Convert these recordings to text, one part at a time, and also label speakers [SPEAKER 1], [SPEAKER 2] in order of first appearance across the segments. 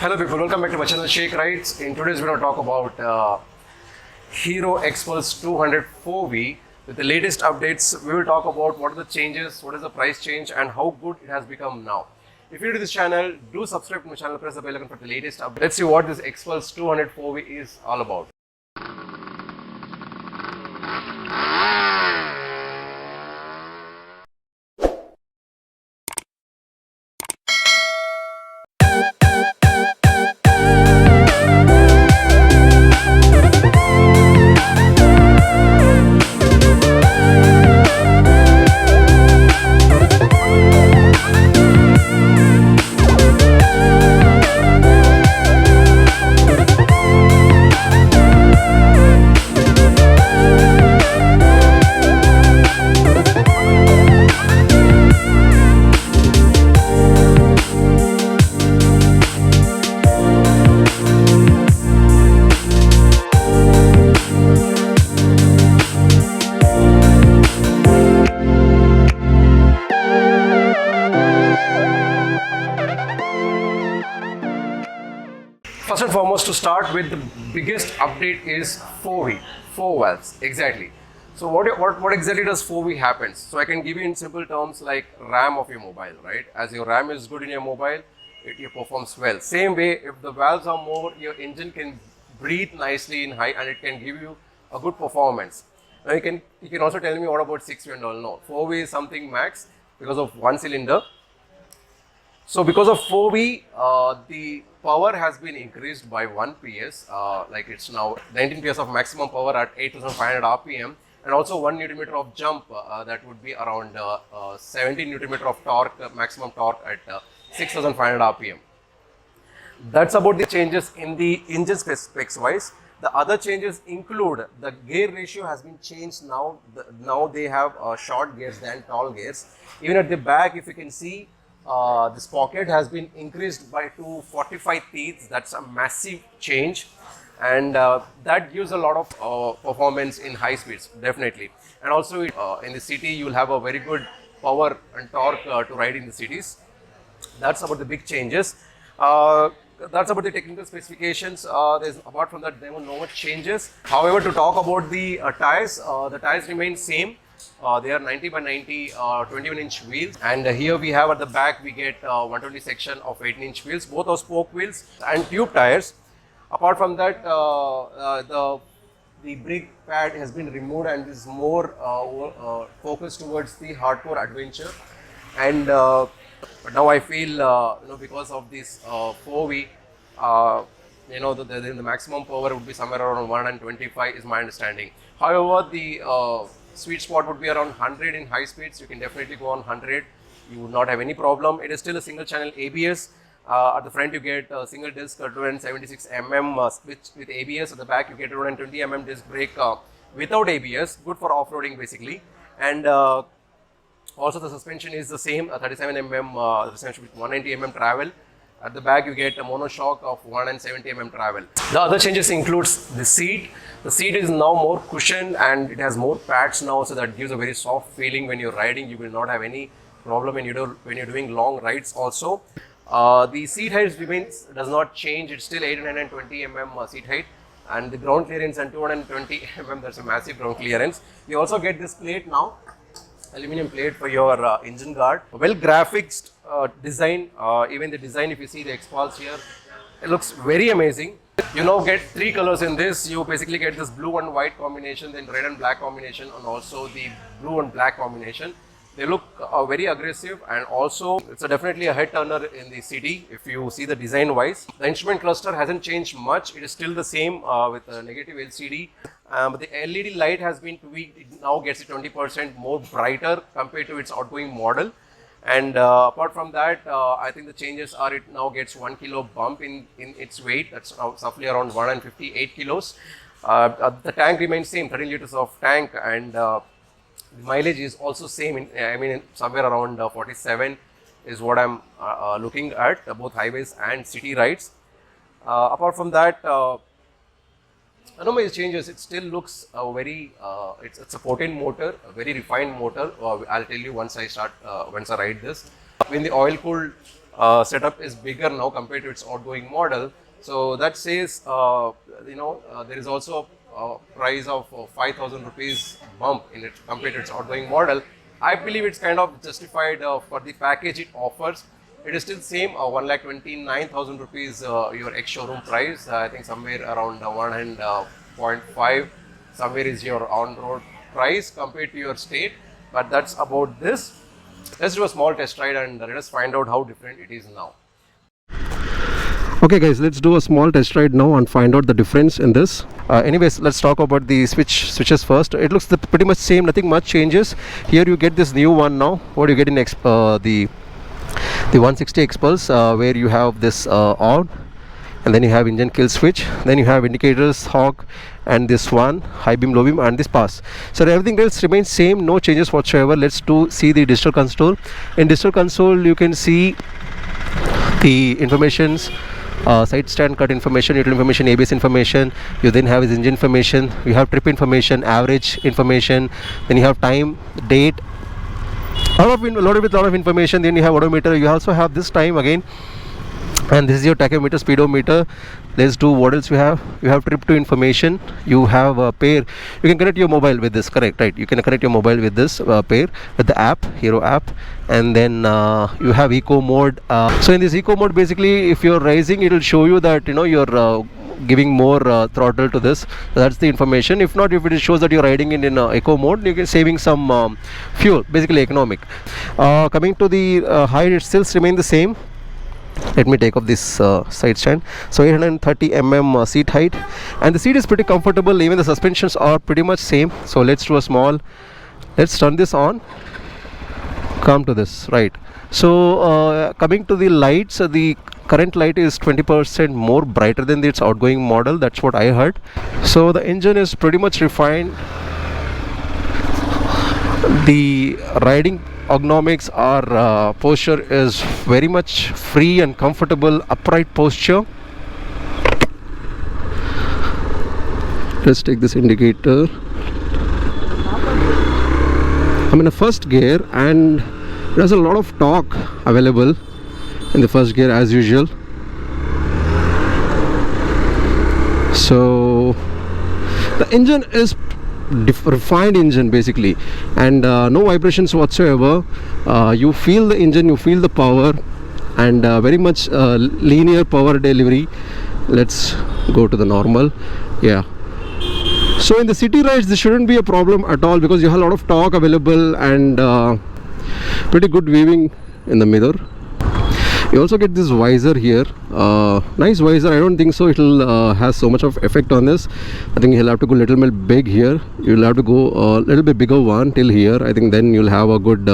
[SPEAKER 1] Hello people, welcome back to my channel Sheikh Rides. In today's video, we're going to talk about Hero Xpulse 200 4V. With the latest updates, we will talk about what are the changes, what is the price change and how good it has become now. If you're new to this channel, do subscribe to my channel, press the bell icon for the latest update. Let's see what this Xpulse 200 4V is all about. First and foremost, to start with, the biggest update is 4V, 4 valves, exactly. So what exactly does 4V happens? So I can give you in simple terms like RAM of your mobile, right? As your RAM is good in your mobile, it performs well. Same way, if the valves are more, your engine can breathe nicely in high and it can give you a good performance. Now you can also tell me what about 6V and all? No, 4V is something max because of one cylinder. So because of 4V, the power has been increased by 1 PS, like it's now 19 PS of maximum power at 8500 RPM, and also 1 Nm of jump, that would be around 17 Nm of torque, maximum torque at 6500 RPM. That's about the changes in the engine specs wise. The other changes include the gear ratio has been changed now. Now they have short gears than tall gears. Even at the back, if you can see, this pocket has been increased by 245 teeth. That's a massive change, and that gives a lot of performance in high speeds, definitely. And also in the city, you will have a very good power and torque to ride in the cities. That's about the big changes. That's about the technical specifications. Apart from that, there were no much changes. However, to talk about the tires remain same. They are 90 by 90 21-inch wheels, and here we have at the back we get 120 section of 18-inch wheels. Both are spoke wheels and tube tires. Apart from that, the brake pad has been removed and is more focused towards the hardcore adventure. And but now I feel because of this 4V, the maximum power would be somewhere around 125 is my understanding. However, the sweet spot would be around 100 in high speeds. You can definitely go on 100. You would not have any problem. It is still a single channel ABS. At the front you get a single disc 276 mm with ABS. At the back you get 220 mm disc brake without ABS. Good for off-roading basically. And also the suspension is the same, 37 mm suspension with 190 mm travel. At the back you get a monoshock of 170 mm travel. The other changes includes the seat. The seat is now more cushioned and it has more pads now, so that gives a very soft feeling when you're riding. You will not have any problem when you're doing long rides also. The seat height does not change. It's still 820 mm seat height, and the ground clearance and 220 mm. That's a massive ground clearance. You also get this plate now, aluminum plate for your engine guard. Well graphics design, even the design, if you see the Xpulse here, it looks very amazing. You now get 3 colors in this. You basically get this blue and white combination, then red and black combination, and also the blue and black combination. They look very aggressive, and also it's definitely a head turner in the city if you see the design wise. The instrument cluster hasn't changed much. It is still the same with a negative LCD. But the LED light has been tweaked. It now gets it 20% more brighter compared to its outgoing model. And apart from that, I think the changes are it now gets 1 kilo bump in its weight. That's roughly around 158 kilos. The tank remains same, 13 liters of tank, and the mileage is also same. Somewhere around 47 is what I'm looking at, both highways and city rides. Apart from that, Anomaly changes, it still looks it's a potent motor, a very refined motor. I'll tell you once I ride this. When the oil cooled setup is bigger now compared to its outgoing model. So that says, there is also a price of 5,000 rupees bump in it compared to its outgoing model. I believe it's kind of justified for the package it offers. It is still same 1,29,000 rupees your ex-showroom price. I think somewhere around 1.5 somewhere is your on-road price compared to your state. But that's about this. Let's do a small test ride and let us find out how different it is now. Okay guys, let's do a small test ride now and find out the difference in this. Anyways, let's talk about the switches first. It looks pretty much same, nothing much changes. Here you get this new one now. What do you get in the 160 XPulse, where you have this on, and then you have engine kill switch, then you have indicators, hawk, and this one high beam, low beam, and this pass. So everything else remains same, no changes whatsoever. Let's see the digital console. In digital console you can see the informations, side stand cut information, neutral information, ABS information. You then have his engine information, you have trip information, average information, then you have time, date, loaded with a lot of information. Then you have odometer, you also have this time again, and this is your tachometer, speedometer. Let's do what else you have trip to information, you have a pair, you can connect your mobile with this, correct, right? You can connect your mobile with this pair with the app, Hero app, and then you have eco mode. So in this eco mode, basically if you're rising, it will show you that you're giving more throttle to this. That's the information. If not, if it shows that you're riding in eco mode, you can saving some fuel, basically economic. Coming to the height, it still remain the same. Let me take off this side stand. So 830 mm seat height, and the seat is pretty comfortable. Even the suspensions are pretty much same. So let's turn this on, come to this, right? So coming to the lights, the current light is 20% more brighter than its outgoing model. That's what I heard. So the engine is pretty much refined. The riding ergonomics or posture is very much free and comfortable, upright posture. Let's take this indicator. I'm in a first gear, and there's a lot of torque available in the first gear as usual. So the engine is refined engine basically, and no vibrations whatsoever. You feel the engine, you feel the power, and very much linear power delivery. Let's go to the normal. Yeah, so in the city rides this shouldn't be a problem at all, because you have a lot of torque available and pretty good weaving in the mirror. You also get this visor here, nice visor. I don't think so it'll has so much of effect on this. I think you'll have to go a little bit big here. You'll have to go a little bit bigger one till here. I think then you'll have a good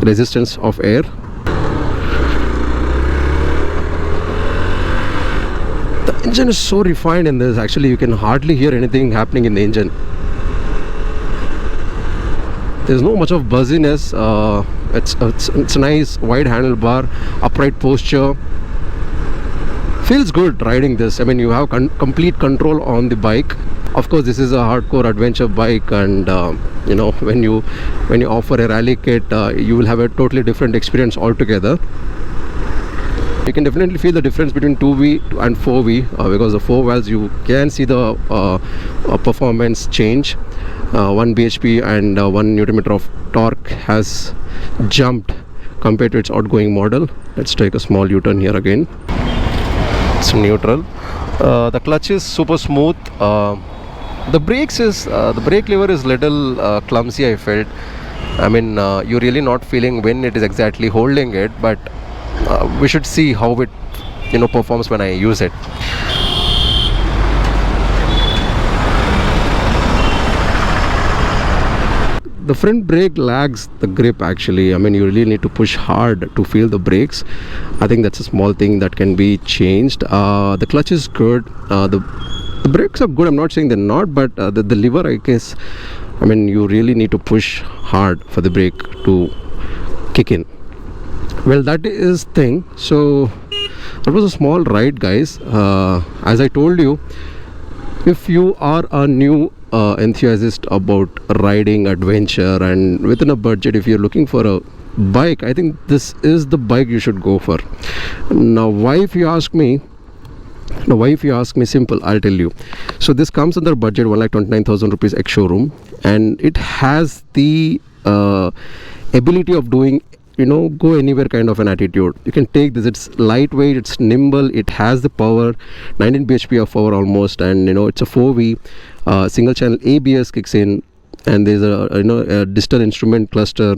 [SPEAKER 1] resistance of air. The engine is so refined in this, actually you can hardly hear anything happening in the engine. There's no much of buzziness. It's a nice wide handlebar, upright posture. Feels good riding this. I mean, you have complete control on the bike. Of course, this is a hardcore adventure bike, and when you offer a rally kit, you will have a totally different experience altogether. You can definitely feel the difference between 2V and 4V, because the 4 valves you can see the performance change. 1 bhp and 1 Nm of torque has jumped compared to its outgoing model. Let's take a small U-turn here again. It's neutral. The clutch is super smooth. The brake lever is little clumsy, I felt. I mean, you're really not feeling when it is exactly holding it, but we should see how it performs when I use it. The front brake lags the grip actually. I mean, you really need to push hard to feel the brakes. I think that's a small thing that can be changed. The clutch is good. The brakes are good. I'm not saying they're not, but the lever, I guess, I mean, you really need to push hard for the brake to kick in. Well, that is thing. So that was a small ride, guys. As I told you, if you are a new enthusiast about riding adventure and within a budget, if you're looking for a
[SPEAKER 2] bike, I think this is the bike you should go for. Now why, if you ask me, simple, I'll tell you. So this comes under budget 1,29,000 rupees ex showroom, and it has the ability of doing, go anywhere kind of an attitude. You can take this. It's lightweight, it's nimble, it has the power, 19 bhp of power almost, and it's a 4V single channel ABS kicks in, and there's a digital instrument cluster.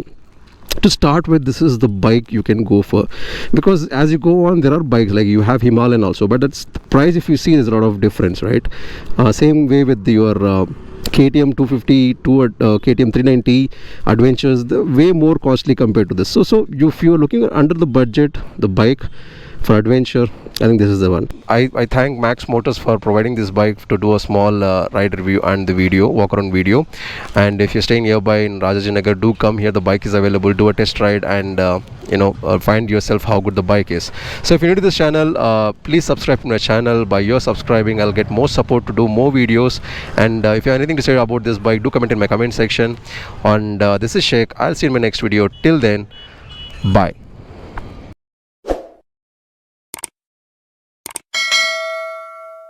[SPEAKER 2] To start with, this is the bike you can go for, because as you go on, there are bikes like you have Himalayan also, but that's the price. If you see, there's a lot of difference, right? Same way with your KTM 250 to KTM 390 adventures, the way more costly compared to this. So if you're looking under the budget, the bike for adventure, I think this is the one. I thank Max Motors for providing this bike to do a small ride review and the video, walk around video. And if you're staying nearby in Rajajinagar, do come here. The bike is available. Do a test ride and find yourself how good the bike is. So if you're new to this channel, please subscribe to my channel. By your subscribing, I'll get more support to do more videos. And if you have anything to say about this bike, do comment in my comment section. And this is Sheikh. I'll see you in my next video. Till then, bye.